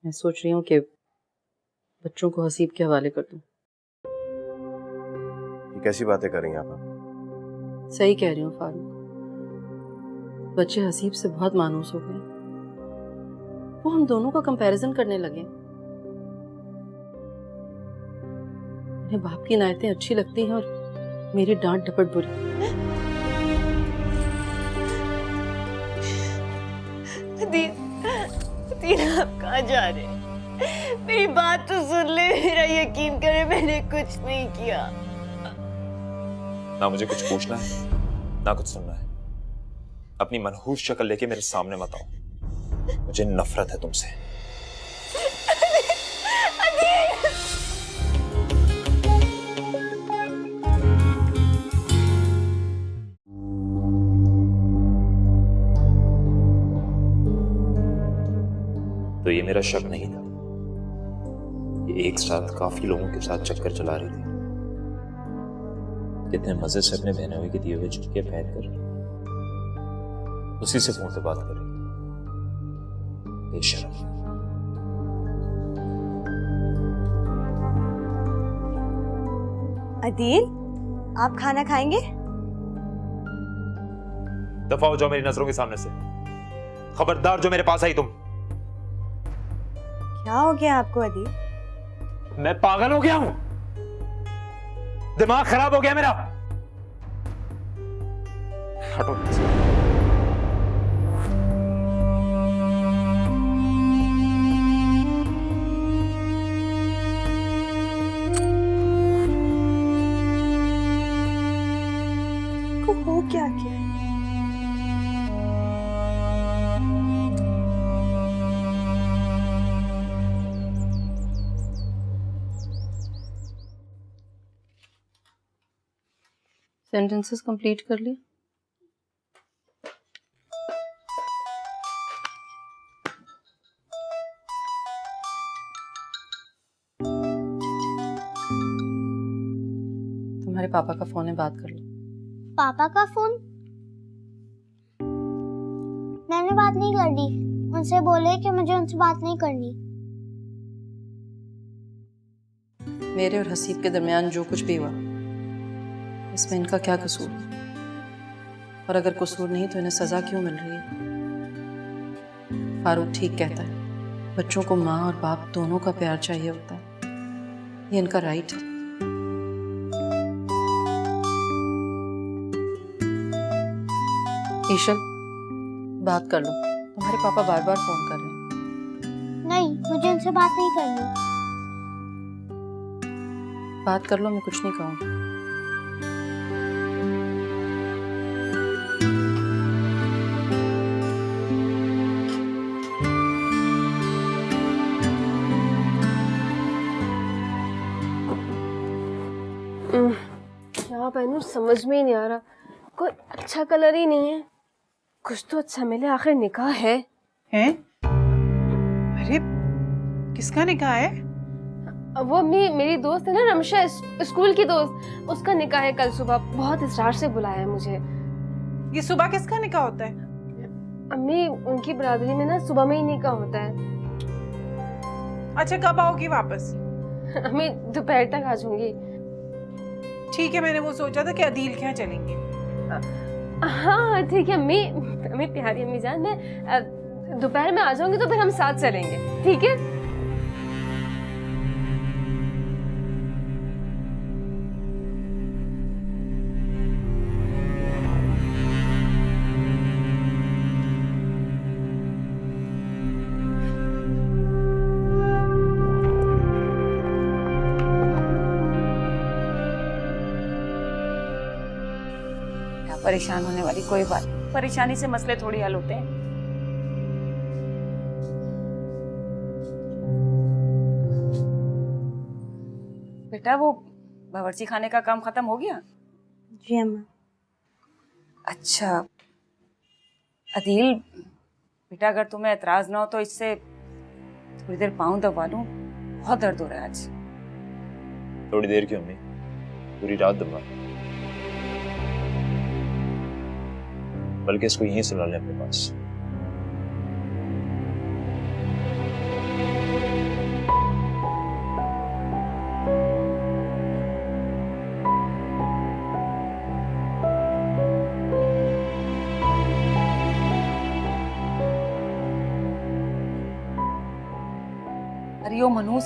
मैं सोच रही हूँ कि बच्चों को हसीब के हवाले कर दूं। ये कैसी बातें कर रही हैं आप? सही कह रही हूँ फारूक, बच्चे हसीब से बहुत मानूस हो गए। वो हम दोनों का कंपैरिजन करने लगे। उन्हें बाप की इनायतें अच्छी लगती हैं और मेरी डांट डपट बुरी। अदील आप कहाँ जा रहे हैं? मेरी बात तो सुन ले, मेरा यकीन करे मैंने कुछ नहीं किया। ना मुझे कुछ पूछना है ना कुछ सुनना है। अपनी मनहूस शक्ल लेके मेरे सामने मत आओ, मुझे नफरत है तुमसे। तो ये मेरा शक नहीं था, ये एक साथ काफी लोगों के साथ चक्कर चला रही थी। कितने मजे से अपने बहनोई के दिए हुए चुटकियां पहनकर उसी से फोन पे बात कर रही थी। बेशर्म। अदील, आप खाना खाएंगे? दफा हो जाओ मेरी नजरों के सामने से। खबरदार जो मेरे पास आई तुम। क्या हो गया आपको अदील? मैं पागल हो गया हूं, दिमाग खराब हो गया मेरा। हटो। को हो क्या क्या? सेंटेंसेस कंप्लीट कर लिए? तुम्हारे पापा का फोन है, बात कर लो। पापा का फोन? मैंने बात नहीं करनी, उनसे बोले कि मुझे उनसे बात नहीं करनी। मेरे और हसीब के दरमियान जो कुछ भी हुआ, इसमें इनका क्या कसूर? और अगर कसूर नहीं तो इन्हें सजा क्यों मिल रही है? फारूक ठीक कहता है, बच्चों को माँ और बाप दोनों का प्यार चाहिए होता है, ये इनका राइट है। ईशल, बात कर लो, तुम्हारे पापा बार बार फोन कर रहे हैं। नहीं, मुझे उनसे बात नहीं करनी। बात कर लो, मैं कुछ नहीं कहूँगी। क्या पहनूं समझ में ही नहीं आ रहा, कोई अच्छा कलर ही नहीं है। कुछ तो अच्छा मिले, आखिर निकाह है। हैं? अरे किसका निकाह है? वो मेरी दोस्त है ना रमशा, स्कूल की दोस्त, उसका निकाह है कल सुबह। बहुत इसरार से बुलाया है मुझे। ये सुबह किसका निकाह होता है? अम्मी, उनकी बरादरी में ना सुबह में ही निकाह होता है। अच्छा, कब आओगी वापस? अम्मी दोपहर तक आ जाऊंगी। ठीक है, मैंने वो सोचा था कि अदील के यहाँ चलेंगे। हाँ ठीक है अम्मी, अम्मी प्यारी अम्मी जान, मैं दोपहर में आ जाऊंगी तो फिर हम साथ चलेंगे, ठीक है? परेशान होने वाली कोई बात, परेशानी से मसले थोड़ी हल होते हैं। बेटा, वो बावर्ची खाने का काम खत्म हो गया? जी अम्मा। अच्छा अदील, बेटा अगर तुम्हें एतराज ना हो तो इससे थोड़ी देर पाँव दबा लूं, बहुत दर्द हो रहा है आज। थोड़ी देर क्यों अम्मी, पूरी रात दबा, बल्कि इसको यहीं सुला लें अपने पास। अरे ओ मनूस,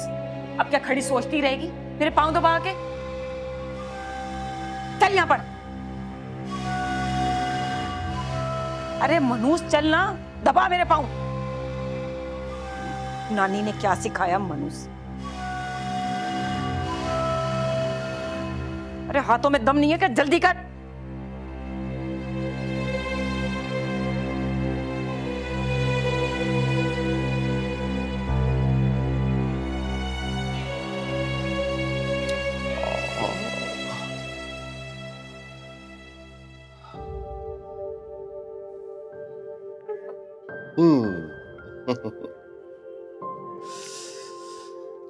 अब क्या खड़ी सोचती रहेगी? मेरे पाँव दबा के चल यहाँ पर। अरे मनूस चल ना, दबा मेरे पाँव। नानी ने क्या सिखाया मनूस? अरे हाथों में दम नहीं है क्या? जल्दी कर।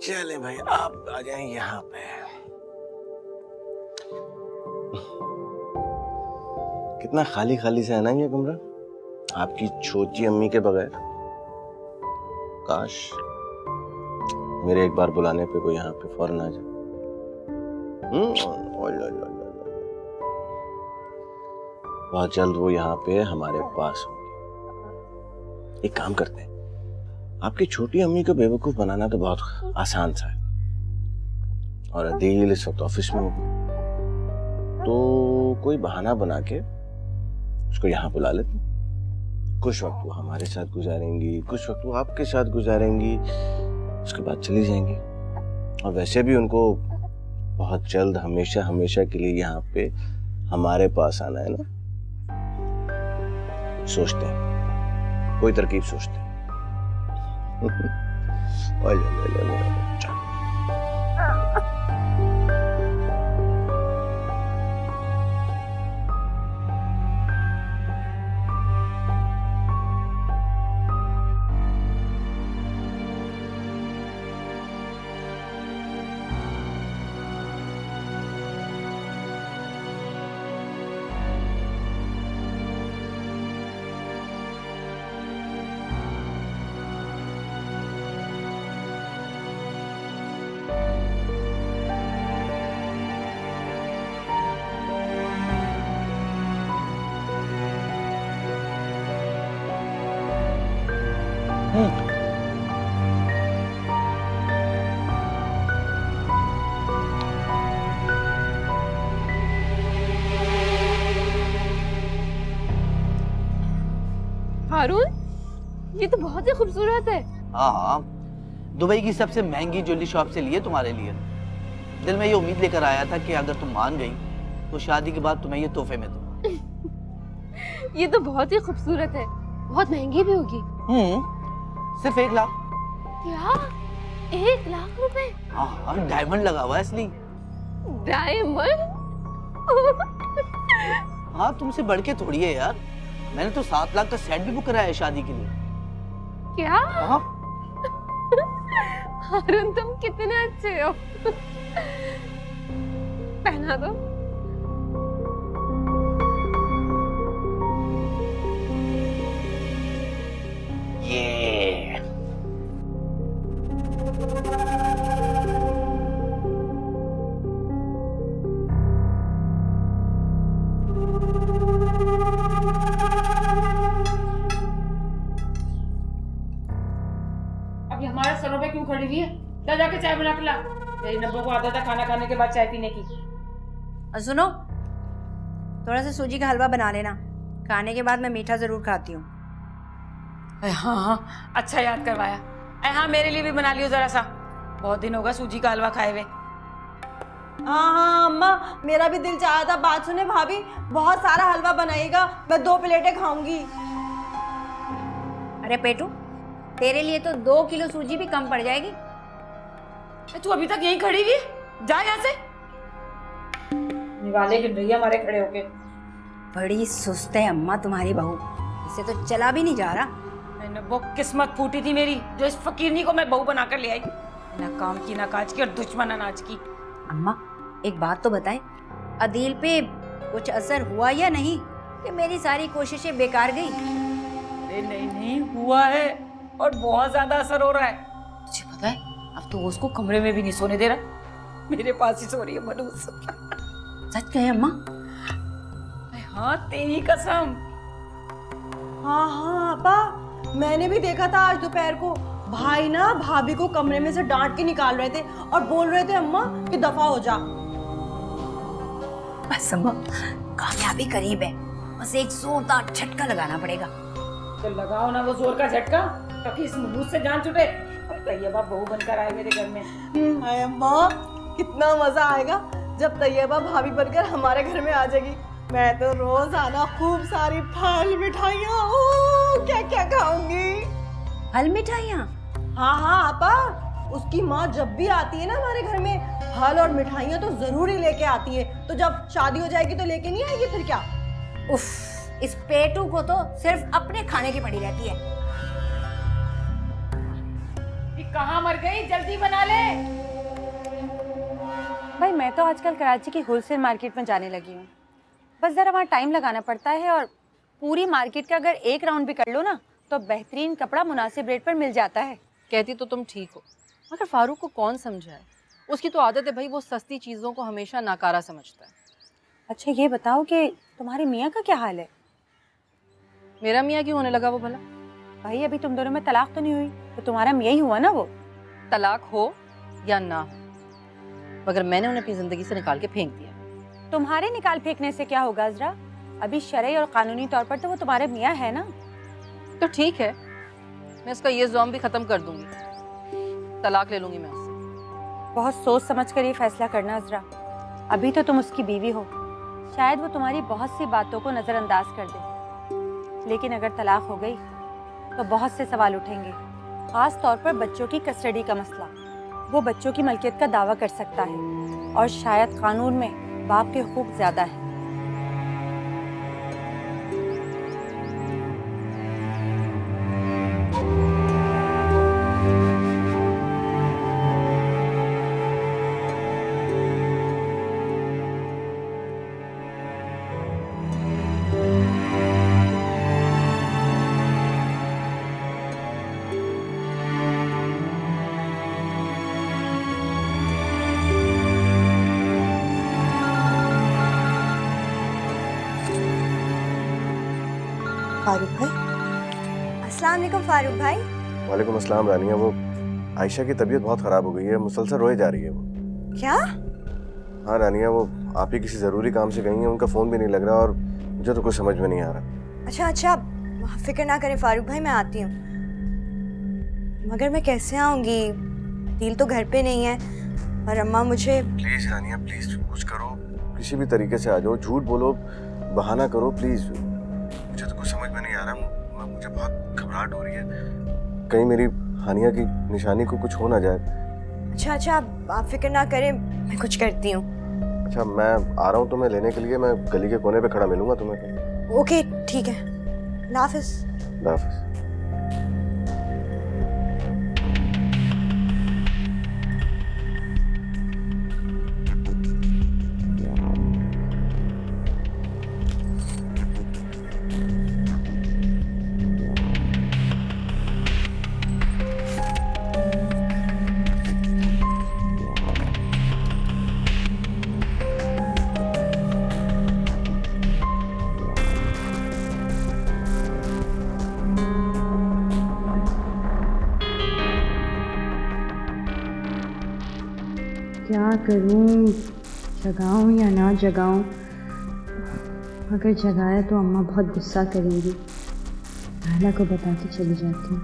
चले भाई, आप आ जाएं यहाँ पे। कितना खाली खाली सा है ना ये कमरा, आपकी छोटी अम्मी के बगैर। काश मेरे एक बार बुलाने पे कोई यहाँ पे फौरन आ जाए। बहुत जल्द वो यहाँ पे हमारे पास होंगे। एक काम करते हैं, आपकी छोटी अम्मी को बेवकूफ बनाना तो बहुत आसान सा है, और अदील इस वक्त ऑफिस में होगी, तो कोई बहाना बना के उसको यहाँ बुला लेते। कुछ वक्त वो हमारे साथ गुजारेंगी, कुछ वक्त वो आपके साथ गुजारेंगी, उसके बाद चली जाएंगी। और वैसे भी उनको बहुत जल्द हमेशा हमेशा के लिए यहाँ पे हमारे पास आना है ना। सोचते हैं, कोई तरकीब सोचते हैं। ले मेरा बच्चा। हारून, ये तो बहुत ही खूबसूरत है। हाँ, दुबई की सबसे महंगी ज्वेलरी शॉप से लिए तुम्हारे लिए। दिल में ये उम्मीद लेकर आया था कि अगर तुम मान गई तो शादी के बाद तुम्हें ये तोहफे में दूंगा। ये तो बहुत ही खूबसूरत है, बहुत महंगी भी होगी। सिर्फ 1 लाख। क्या? 1 लाख रुपए? हाँ, डायमंड लगा हुआ है इसलिए। डायमंड? हाँ, तुमसे बढ़ के थोड़ी है यार। मैंने तो 7 लाख का सेट भी बुक कराया है शादी के लिए। क्या? हाँ। हारून, तुम कितने अच्छे हो। पहना दो। ये अभी हमारे सरों पे क्यों खड़ी हुई है? जा जाके चाय बना के ला। मेरी नब्बो को आदत है खाना खाने के बाद चाय पीने की। और सुनो, थोड़ा सा सूजी का हलवा बना लेना, खाने के बाद मैं मीठा जरूर खाती हूँ। हाँ हाँ, अच्छा याद करवाया। हाँ, मेरे लिए भी बना लियो जरा सा, बहुत दिन होगा सूजी का हलवा खाए हुए। हाँ अम्मा, मेरा भी दिल चाहा था। बात सुने भाभी, बहुत सारा हलवा बनाइएगा, मैं 2 प्लेटें खाऊंगी। अरे पेटू, तेरे लिए तो 2 किलो सूजी भी कम पड़ जाएगी। तू अभी तक यहीं खड़ी हुई है? जा यहाँ से। निवाले गिन रही है हमारे खड़े होके। बड़ी सुस्त है अम्मा तुम्हारी बहू, इसे तो चला भी नहीं जा रहा। वो किस्मत फूटी थी मेरी, जो इस फकीरनी को मैं बहू बनाकर ले आई। ना काम की, ना काज की, और दुश्मन अनाज की। अम्मा, एक बात तो बताएं, अदील पे कुछ असर हुआ या नहीं कि मेरी सारी कोशिशें बेकार गई? अरे नहीं नहीं, हुआ है, और बहुत ज्यादा असर हो रहा है। तुझे पता है, अब तो उसको कमरे में भी नहीं सोने दे रहा, मेरे पास ही सो रही है मनूस। सच कहे अम्मा? हाँ, तेरी कसम। हाँ हाँ अब्बा, मैंने भी देखा था आज दोपहर को, भाई ना भाभी को कमरे में से डांट के निकाल रहे थे और बोल रहे थे अम्मा कि दफा हो जा। बस अम्मा, कामयाबी करीब है, बस एक जोरदार झटका लगाना पड़ेगा। तो लगाओ ना वो जोर का झटका, ताकि इस मुहूर्त से जान छूटे। अब तैयबा बहू बनकर आए मेरे घर में। हाय अम्मा, कितना मजा आएगा जब तैयबा भाभी बनकर हमारे घर में आ जाएगी। मैं तो रोज आना खूब सारी फल मिठाइयाँ क्या क्या खाऊंगी। फल मिठाइयाँ? हाँ हाँ आपा, उसकी माँ जब भी आती है ना हमारे घर में, फल और मिठाइयाँ तो जरूर ही लेके आती है। तो जब शादी हो जाएगी तो लेके नहीं आएगी फिर क्या? उफ, इस पेटू को तो सिर्फ अपने खाने की पड़ी रहती है। कहाँ मर गई, जल्दी बना ले। भाई मैं तो आजकल कराची की होलसेल मार्केट में जाने लगी हूँ। बस ज़रा वहाँ टाइम लगाना पड़ता है और पूरी मार्केट का अगर एक राउंड भी कर लो ना तो बेहतरीन कपड़ा मुनासिब रेट पर मिल जाता है। कहती तो तुम ठीक हो, मगर फारूक को कौन समझाए? उसकी तो आदत है भाई, वो सस्ती चीज़ों को हमेशा नाकारा समझता है। अच्छा ये बताओ कि तुम्हारे मियाँ का क्या हाल है? मेरा मियाँ क्यों होने लगा वो भला? भाई अभी तुम दोनों में तलाक तो नहीं हुई, तो तुम्हारा मियाँ ही हुआ ना वो। तलाक हो या ना हो, मगर मैंने उन्हें अपनी ज़िंदगी से निकाल के फेंक दिया। तुम्हारे निकाल फेंकने से क्या होगा अजरा? अभी शरई और कानूनी तौर पर तो वो तुम्हारे मियाँ है ना। तो ठीक है, मैं इसका ये ज़ुल्म भी ख़त्म कर दूंगी, तलाक ले लूंगी मैं उससे। बहुत सोच समझ कर ये फैसला करना अजरा। अभी तो तुम उसकी बीवी हो, शायद वो तुम्हारी बहुत सी बातों को नज़रअंदाज कर दे, लेकिन अगर तलाक हो गई तो बहुत से सवाल उठेंगे, ख़ास तौर पर बच्चों की कस्टडी का मसला। वो बच्चों की मलकियत का दावा कर सकता है और शायद कानून में बाप के हुकूक ज़्यादा है। फारूक भाई, अस्सलाम वालेकुम फारूक भाई। वालेकुम अस्सलाम रानिया। वो आयशा की तबीयत बहुत ख़राब हो गई है, मुसलसल रोए जा रही है वो। क्या? हाँ रानिया, वो आप ही किसी ज़रूरी काम से गई हैं, उनका फ़ोन भी नहीं लग रहा और मुझे तो कुछ समझ में नहीं आ रहा। अच्छा अच्छा, फिक्र ना करें फारूक भाई, मैं आती हूँ। मगर मैं कैसे आऊँगी? दिल तो घर पे नहीं है और अम्मा मुझे। प्लीज़ रानिया प्लीज़, कुछ करो, किसी भी तरीके से आ जाओ, झूठ बोलो, बहाना करो प्लीज़। मुझे तो कुछ समझ में नहीं आ रहा, मुझे बहुत घबराहट हो रही है, कहीं मेरी हानिया की निशानी को कुछ हो ना जाए। अच्छा अच्छा, आप फिक्र ना करें, मैं कुछ करती हूँ। अच्छा मैं आ रहा हूँ तुम्हें लेने के लिए, मैं गली के कोने पे खड़ा मिलूंगा तुम्हें। ओके ठीक है, अल्लाह हाफिज़। अल्लाह हाफिज़। क्या करूं, जगाऊं या ना जगाऊं? अगर जगाया तो अम्मा बहुत गुस्सा करेंगी। नाला को बता के चली जाती हूँ।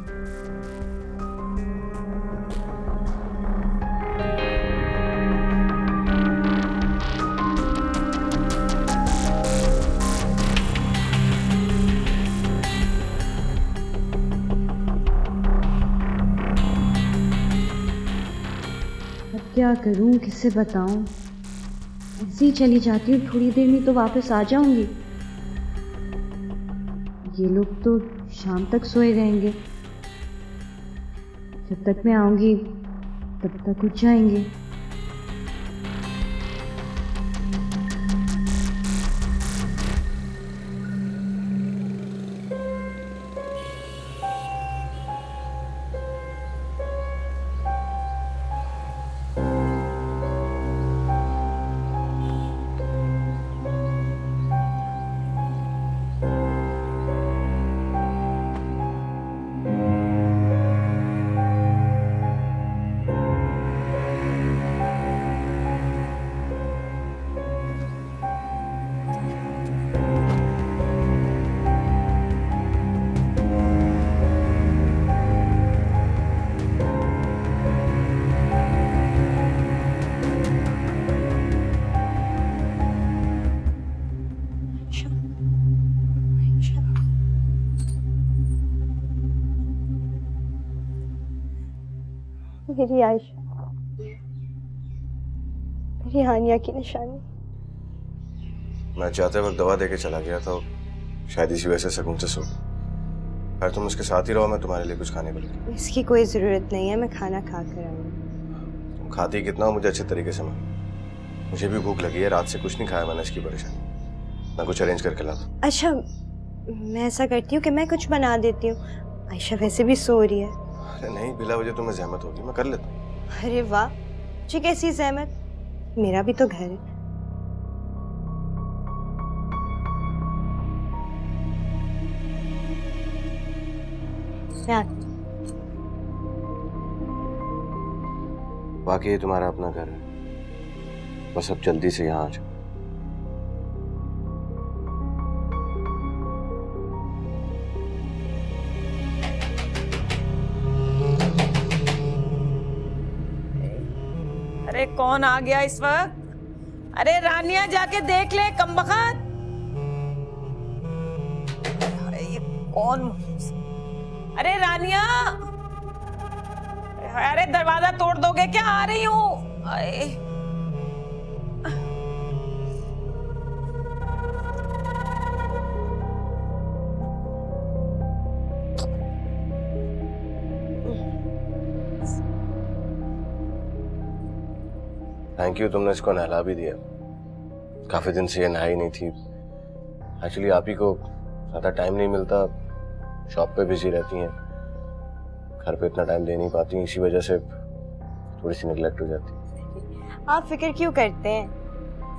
क्या करूं, किसे बताऊं? ऐसे ही चली जाती हूँ, थोड़ी देर में तो वापस आ जाऊंगी। ये लोग तो शाम तक सोए रहेंगे, जब तक मैं आऊंगी तब तक उठ जाएंगे। मेरी आयशा, मेरी हानिया की निशानी। मैं जाते वक्त दवा देके चला गया था, शायद इसी वजह से सुकून से सो। अगर तुम उसके साथ ही रहो, मैं तुम्हारे लिए कुछ खाने को लेके। इसकी कोई ज़रूरत नहीं है, मैं खाना खा कर आऊँगी। तुम खाती कितना हो मुझे अच्छे तरीके से मालूम। मुझे भी भूख लगी है, रात से कुछ नहीं खाया मैंने, इसकी परेशानी। मैं कुछ अरेंज करके लाता हूँ। अच्छा, मैं ऐसा करती हूँ कि मैं कुछ बना देती हूँ। आयशा वैसे भी सो रही है। अरे नहीं, बिला वजह तुम्हें जहमत होगी, मैं कर लेता हूँ। अरे वाह, मुझे कैसी सहमत, मेरा भी तो घर है। वाकई तुम्हारा अपना घर है, बस अब जल्दी से यहाँ आ जाओ। अरे कौन आ गया इस वक्त? अरे रानिया जाके देख ले, कमबख्त। ये कौन? अरे रानिया, अरे दरवाजा तोड़ दोगे क्या? आ रही हूँ। थैंक यू, तुमने इसको नहला भी दिया। काफी दिन से ये नहाई नहीं थी। एक्चुअली आप ही को ज्यादा टाइम नहीं मिलता, शॉप पे बिजी रहती हैं, घर पे इतना टाइम दे नहीं पाती, इसी वजह से थोड़ी सी निगलेक्ट हो जाती। आप फिक्र क्यों करते हैं?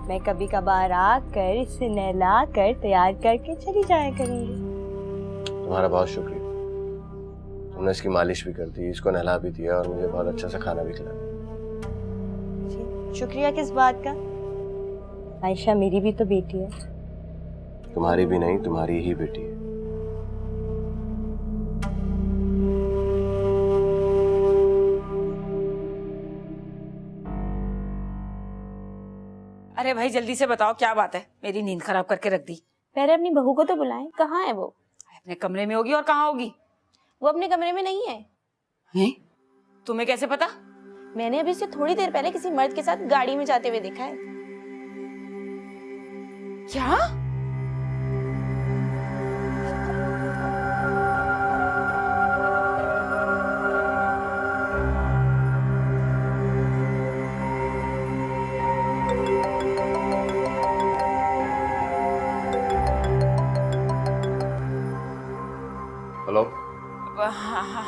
मैं कभी कभार आकर इसे नहला कर तैयार करके चली जाया करूंगी। तुम्हारा बहुत शुक्रिया। तुमने इसकी मालिश भी कर दी, इसको नहला भी दिया और मुझे बहुत अच्छा सा खाना भी खिलाया। शुक्रिया किस बात का? आयशा मेरी भी तो बेटी है। तुम्हारी भी नहीं, तुम्हारी ही बेटी है। अरे भाई जल्दी से बताओ क्या बात है? मेरी नींद खराब करके रख दी। पहले अपनी बहू को तो बुलाएं, कहाँ है वो? अपने कमरे में होगी, और कहाँ होगी? वो अपने कमरे में नहीं है। हैं? तुम्हें कैसे पता? मैंने अभी से थोड़ी देर पहले किसी मर्द के साथ गाड़ी में जाते हुए देखा है। क्या? हेलो।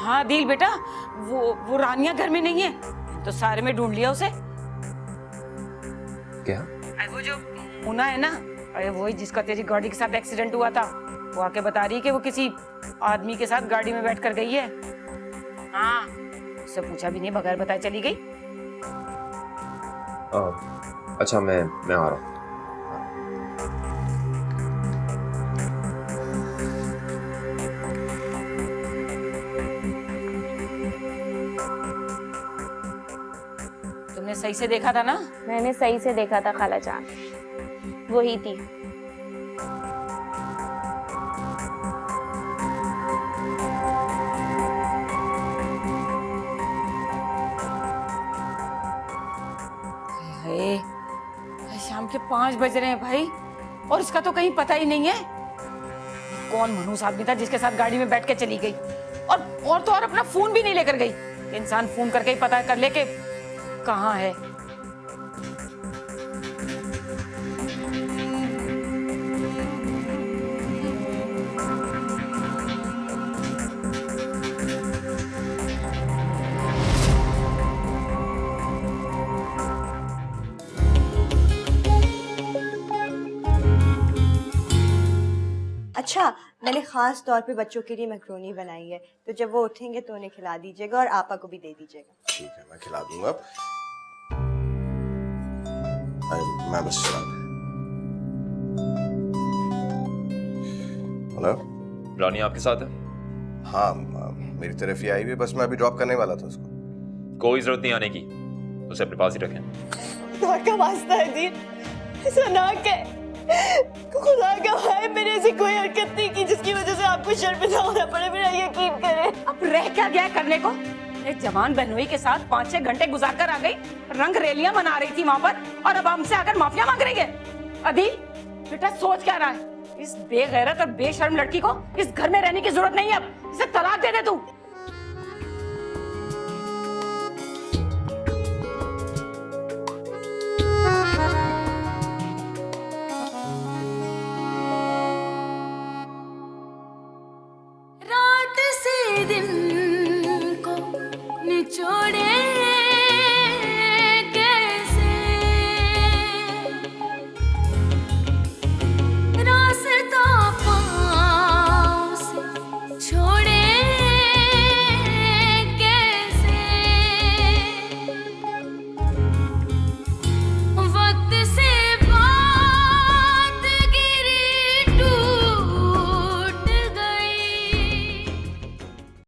हाँ दिल बेटा, वो रानिया घर में नहीं है, तो सारे में ढूंढ लिया उसे। क्या? वो जो मुन्ना है ना, अरे वही जिसका तेरी गाड़ी के साथ एक्सीडेंट हुआ था, वो आके बता रही है कि वो किसी आदमी के साथ गाड़ी में बैठ कर गई है। हाँ, उससे पूछा भी नहीं, बगैर बताए चली गई। अच्छा, मैं आ रहा हूँ। तुमने सही से देखा था ना? मैंने सही से देखा था खाला जान, वही थी। शाम के 5 बज रहे हैं भाई, और इसका तो कहीं पता ही नहीं है। कौन मनहूस आदमी था जिसके साथ गाड़ी में बैठ के चली गई, और तो और अपना फोन भी नहीं लेकर गई। इंसान फोन करके ही पता कर ले कि कहाँ है। अच्छा, मैंने खास तौर पे बच्चों के लिए मैक्रोनी बनाई है, तो जब वो उठेंगे तो उन्हें खिला दीजिएगा और आपा को भी दे दीजिएगा। ठीक है, मैं खिला दूंगा। मैं बस हेलो, रानी आपके साथ है? हाँ, मेरी तरफ ही आई हुई, बस मैं अभी ड्रॉप करने वाला था उसको। कोई जरूरत नहीं आने की, उसे अपने पास ही रखें। खुदा का वास्ता है दीन, ऐसा ना कह। खुदा का है, मैंने ऐसी कोई हरकत नहीं की जिसकी वजह से आपको शर्मिंदा होना पड़े। मेरा यकीन करें। अब रह क्या गया करने को? अपने जवान बहनोई के साथ 5-6 घंटे गुजार कर आ गई, रंग रेलियां मना रही थी वहां पर, और अब हमसे आकर माफिया मांग रही है। अदिल बेटा सोच क्या रहा है? इस बेगैरत और बेशर्म लड़की को इस घर में रहने की जरूरत नहीं है, अब इसे तलाक दे दे तू। रात से दिन को निचोड़े